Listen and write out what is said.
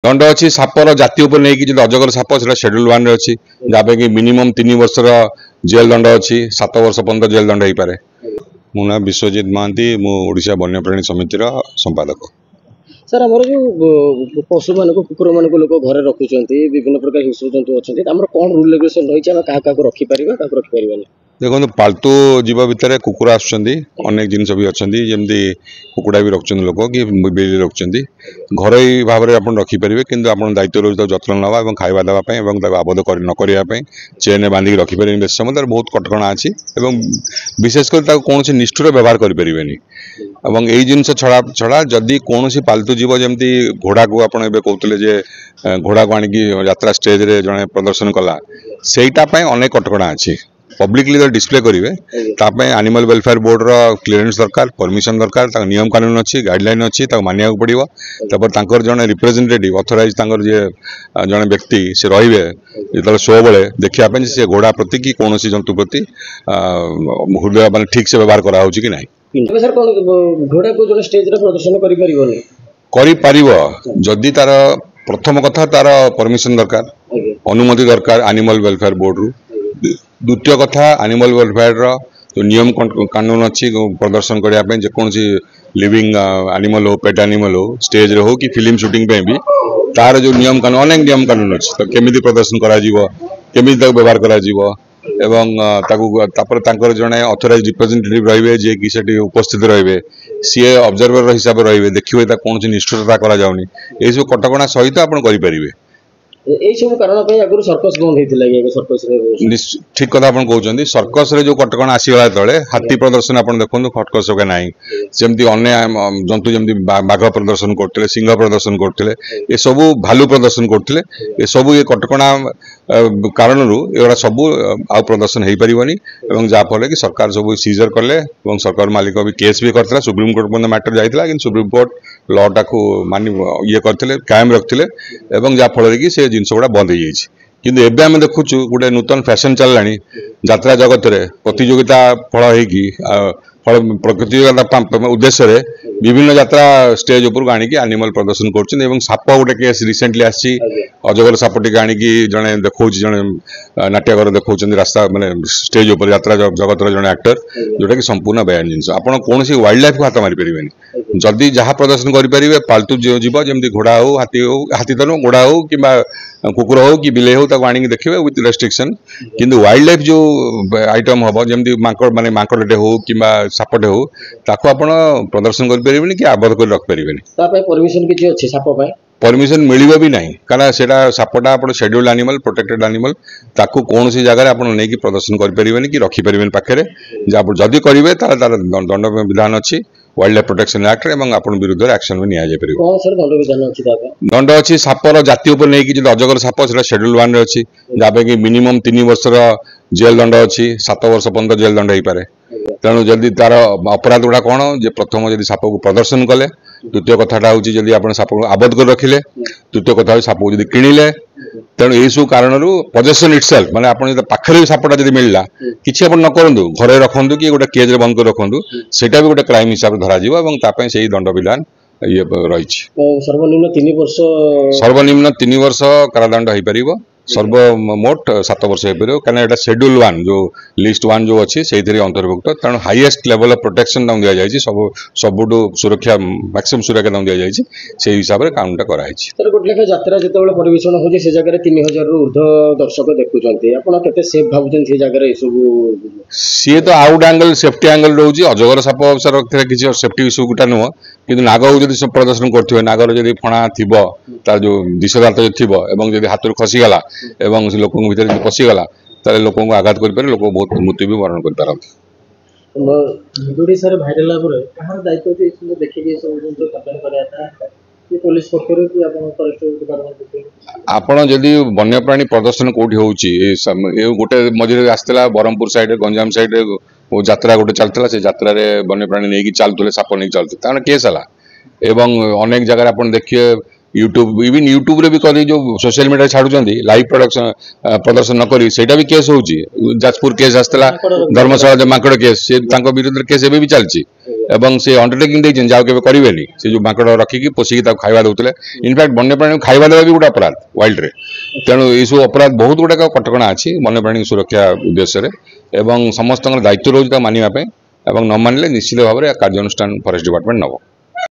दंड अच्छी सापर जाति उपर नहीं जो अजगर साप से शेड्यूल 1 रे अच्छी जहाँ कि मिनिमम 3 वर्षर जेल दंड अच्छी 7 वर्ष पर्यंत जेल दंड हो पारे। मो ना विश्वजित महांती मु ओडिशा वन्यप्राणी समितिर संपादक। सर आमर जो पशु मान कुकुर मान लोक घर रखुच्च विभिन्न प्रकार हिंस्र जंतु अच्छा आम कौन रूल रेगुलेशन रही क्या रखिपर क्या रखिपर देखो पालतू जीव भितर कुकुर आनेक जिनस भी अच्छा जमी कुकुड़ा भी रखुच्च लोक कि बिल्ली रखुच्च घर भाव में आप रखिपारे कि दायित्व रोज जत्न नवा और खावा देवाई आबद्ध नकरवाई चेन बांधिक रखिपारे बेस समय तार बहुत कटकणा अच्छी विशेषकर कौन निष्ठुर व्यवहार करें यही जिनस छड़ा छड़ा जदि कौन पालतू जीव जमी घोड़ा को आप कहते घोड़ा को आणिकी यात्रा स्टेज रे जड़े प्रदर्शन कला सेटापी अनेक कटकणा अच्छी पब्लिकली तो डिस्प्ले करेंगे एनिमल वेलफेयर बोर्ड रो क्लीयरेंस दरकार परमिशन दरकार नियम कानून अच्छी गाइडलाइन अच्छी मानिया पड़ो तापर जड़े रिप्रेजेंटेटिव ऑथराइज जे जड़े व्यक्ति से रे जो शो बेले देखापी से घोड़ा प्रति कि कौन जंतु प्रति हृदय मान ठीक से व्यवहार करा कि ना घोड़ा को जो स्टेज रे प्रदर्शन करि जदि तार प्रथम कथा तार परमिशन दरकार अनुमति दरकार एनिमल वेलफेयर बोर्ड रु द्वितीय कथा एनिमल वेलफेयर जो नियम कानून अच्छी प्रदर्शन करने जेकोसी लिविंग एनिमल हो पेट एनिमल हो स्टेज रे हो कि फिल्म शूटिंग भी तार जो नियम कानून अनेक नियम कानून अच्छी तो केमी प्रदर्शन कमी व्यवहार कर जड़े ऑथराइज रिप्रेजेंटेटिव रे जे कि सेठी उपस्थित रे सी ऑब्जर्वर हिसाब रे देखिए कौन निष्ठुरता करा जाउनी ए सब कटकणा सहित आप करें सब कारण आगुरी सर्कस बंद होता ठीक कथा आप कहते सर्कस रे जो कटकणा आसीगला तले हाथी प्रदर्शन आप देखो खटकस ना जमी अन्य जंतु जमी बाघ प्रदर्शन करते सिंह प्रदर्शन करते ये सब भालू प्रदर्शन करते ये सब ये कटकणा कारण एगुड़ा सब आ प्रदर्शन हो पारनी जहाँफल कि सरकार सब सीजर कले सरकार मालिक भी केस भी करता सुप्रीम कोर्ट पर्यटन मैटर जाता कि सुप्रीम कोर्ट लॉ टाक मानि ये करते कायम रखते जहाँफल कि से जिनस गुड़ा बंद हो एबे आम देखुचु गोटे नूतन फैशन चलला यात्रा जगत रे प्रतियोगिता फल हो प्रतियोगिता उद्देश्य रे विभिन्न यात्रा स्टेज उपर आणिकी एनिमल प्रदर्शन कर साप गोटे केस रिसेंटली आसी अजगर सापटी आणिकी जड़े देखा जड़े नाट्यगर देखा रास्ता माने स्टेज उपर यात्रा जगत जड़े एक्टर जोटा कि संपूर्ण बयान जिन आप कौन वाइल्ड लाइफ को हाथ मारी पारे जदि जहाँ प्रदर्शन करेंगे पालतू जीव जमी घोड़ा हो हाथी तो घोड़ा हो कि कुकुर हो कि बिले हो आनी देखिए विथ रेस्ट्रिक्शन किंतु वाइल्ड लाइफ जो आइटम हम जमी माकड़ माने माकड़टे हो कि सापटे हो ताको आपण प्रदर्शन करें कि आबद्ध कर रखिपारे परमिशन किछि अछि साप परमिशन मिलिबो भी नहीं कारण सेटा सापटा आप शेड्यूल्ड एनिमल प्रोटेक्टेड एनिमल ताकू कौन सी जगह आप नहीं प्रदर्शन करें कि रखिपारे पाखे जदि करेंगे तार दंड विधान अच्छी वाइल्ड लाइफ प्रोटेक्शन एक्ट आप विरुद्ध एक्शन भी नि दंड अच्छी सापर जाति उपर नहीं जो अजगर साप से शेड्यूल 1 रे अच्छी जहाँ कि मिनिमम 3 वर्षर जेल दंड अच्छी 7 वर्ष पर्यंत जेल दंड हो पारे। तेणु जदि तार अपराध गुड़ा कौन जे प्रथम जब साप को प्रदर्शन कले द्वितीय कथाटा हूँ जदि आप साप को आबद्ध कर रखिले तृतीय कथा साप को जब किणिले तेणु यही सब कारण पजेसन इटसेल्फ माने आप पाखे सापटा जब मिलला किसी आप न करूँ घरे रखु कि गोटे केज बंद कर रखु सेटा भी गोटे क्राइम हिसाब से धर से दंड विधान ये रही सर्वनिम्न 3 वर्ष कारादंड हो पार सर्वमोट 7 वर्ष हो पार कहीं शेड्यूल 1 जो लिस्ट 1 जो अच्छी से अंतर्भुक्त तेणु हाईएस्ट लेवल ऑफ प्रोटेक्शन दि जाए सबुठ सुरक्षा मैक्सिमम सुरक्षा दि जाए से हिसाब से कानूनटा कराई गोटे यात्रा जो परिवेषण हो जगह 3000 रु ऊर्ध दर्शक देखुं सेफ भावुं से जगह सी तो आउट एंगल सेफ्टी एंगल रोचे अजगर साप रखते किसी सेफ्टी इश्यू गुटा नुह कि नाग जब प्रदर्शन करेंगे नागर जब फणा थी तार जो दिशदांत थी हाथ खसीगला लोक भर पशिगला लोक आघात कर लोक बहुत मृत्यु भी वर्ण कर आपण जदि वन्यप्राणी प्रदर्शन कौटी हो गोटे मझे आसला ब्रह्मपुर साइड गंजाम साइड यात्रा गोटे चलता से यात्रा वन्यप्राणी नहीं चलते साप नहीं चलते केस है एवं अनेक जगह आप देखिए यूट्यूब इवन यूट्यूब रे भी करी जो सोशल मीडिया छाड़ुचंदी लाइव प्रोडक्शन प्रदर्शन न करी सेटा भी केस होउची जाजपुर केस आस्तला धर्मशाला जो माकड़ केस से तांको विरुद्ध केस एबे भी चलची एवं से अंडरटेकिंग देजन जाओ केबे करिवेनी से जो माकड़ रखिकी पोसिकी ता खाइबा दउतले इनफैक्ट वन्यप्राणी खाइबा देबा भी गोटा अपराध वाइल्ड रे तेणु ये सब अपराध बहुत गुड़ाक कटकणा अच्छी वन्यप्राणी सुरक्षा उद्देश्य एवं समस्त दायित्व रोज मानिबा एवं न मानिले निश्चित भाव में कार्यानुष्ठान फॉरेस्ट डिपार्टमेंट नब।